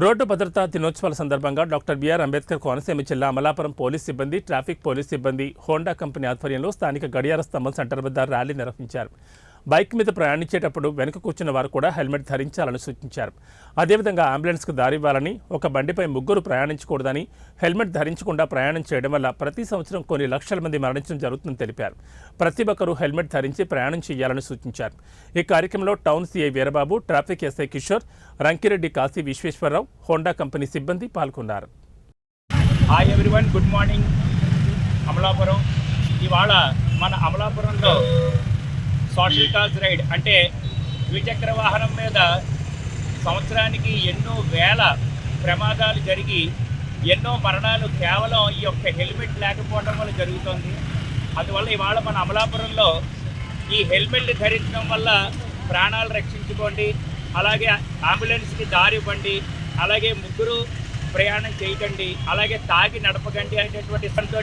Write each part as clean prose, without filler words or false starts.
Road భద్రతా దినోత్సవాల సందర్భంగా doctor BR Ambedkar Konaseema జిల్లా అమలాపురం పోలీస్ సిబ్బంది, ట్రాఫిక్ పోలీస్ సిబ్బంది, హోండా కంపెనీ ఆధ్వర్యంలో స్థానిక గడియార స్తంభం సెంటర్ వద్ద ర్యాలీ నిర్వహించారు. బైక్ మీద ప్రయాణించేటప్పుడు వెనుక కూర్చున్న వారు కూడా హెల్మెట్ ధరించాలని సూచించారు. అదేవిధంగా అంబులెన్స్కు దారివ్వాలని, ఒక బండిపై ముగ్గురు ప్రయాణించకూడదని, హెల్మెట్ ధరించకుండా ప్రయాణం చేయడం వల్ల ప్రతి సంవత్సరం కొన్ని లక్షల మంది మరణించడం జరుగుతుందని తెలిపారు. ప్రతి ఒక్కరూ హెల్మెట్ ధరించి ప్రయాణం చేయాలని సూచించారు. ఈ కార్యక్రమంలో town CI Veerababu, traffic SI Kishore, Rankireddy Kasi Visweswararao, Honda company సిబ్బంది పాల్గొన్నారు. Hi everyone, good morning. Amalapuram ఇవాళ మన అమలాపురంలో సోషల్ కాజ్ రైడ్ అంటే ద్విచక్ర వాహనం మీద సంవత్సరానికి ఎన్నో వేల ప్రమాదాలు జరిగి ఎన్నో మరణాలు కేవలం ఈ యొక్క హెల్మెట్ లేకపోవడం వల్ల జరుగుతుంది. అందువల్ల ఇవాళ మన అమలాపురంలో ఈ హెల్మెట్ ధరించడం వల్ల ప్రాణాలు రక్షించుకోండి, అలాగే అంబులెన్స్కి దారి ఇవ్వండి, అలాగే ముగ్గురు ప్రయాణం చేయకండి, అలాగే తాగి నడపకండి అనేటటువంటి ఇష్టంతో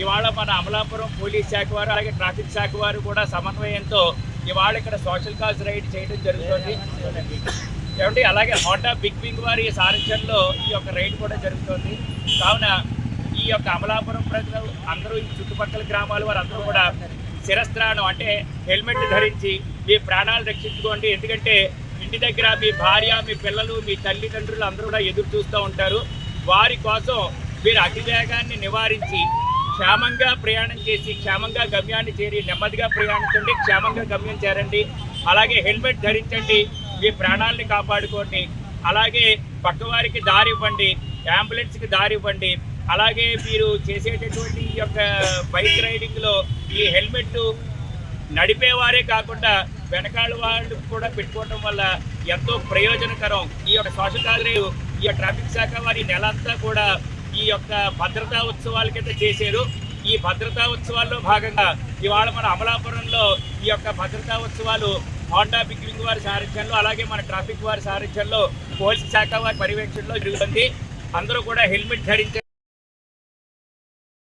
ఇవాళ మన అమలాపురం పోలీస్ శాఖ వారు అలాగే ట్రాఫిక్ శాఖ వారు కూడా సమన్వయంతో ఇవాళ ఇక్కడ సోషల్ కాజ్ రైడ్ చేయడం జరుగుతుంది. ఏమంటే అలాగే హోండా బిగ్ వింగ్ వారి సారథ్యంలో ఈ యొక్క రైడ్ కూడా జరుగుతుంది. కావున ఈ యొక్క అమలాపురం ప్రజలు అందరూ ఈ చుట్టుపక్కల గ్రామాల వారు అందరూ కూడా శిరస్త్రాణం అంటే హెల్మెట్ ధరించి మీ ప్రాణాలు రక్షించుకోండి. ఎందుకంటే ఇంటి దగ్గర మీ భార్య, మీ పిల్లలు, మీ తల్లిదండ్రులు అందరూ కూడా ఎదురు చూస్తూ ఉంటారు. వారి కోసం మీరు అతివేగాన్ని నివారించి క్షేమంగా ప్రయాణం చేసి క్షేమంగా గమ్యాన్ని చేరి నెమ్మదిగా ప్రయాణించండి, క్షేమంగా గమ్యం చేరండి. అలాగే హెల్మెట్ ధరించండి, మీ ప్రాణాలని కాపాడుకోండి. అలాగే పక్కవారికి దారి ఇవ్వండి, అంబులెన్స్కి దారి ఇవ్వండి. అలాగే మీరు చేసేటటువంటి ఈ యొక్క బైక్ రైడింగ్లో ఈ హెల్మెట్ నడిపేవారే కాకుండా వెనకాల వాళ్ళు కూడా పెట్టుకోవడం వల్ల ఎంతో ప్రయోజనకరం. ఈ యొక్క సోషల్ కాజ్ రైడ్ ఈ యొక్క ట్రాఫిక్ శాఖ వారి నెలంతా కూడా ఈ యొక్క భద్రతా ఉత్సవాల కింద చేశారు. ఈ భద్రతా ఉత్సవాల్లో భాగంగా ఇవాళ మన అమలాపురంలో ఈ యొక్క భద్రతా ఉత్సవాలు హోండా బిగ్ వింగ్ వారి సారథ్యంలో అలాగే మన ట్రాఫిక్ వారి సారథ్యంలో పోలీస్ శాఖ వారి పర్యవేక్షణలో జరుగుతుంది. అందరూ కూడా హెల్మెట్ ధరించారు.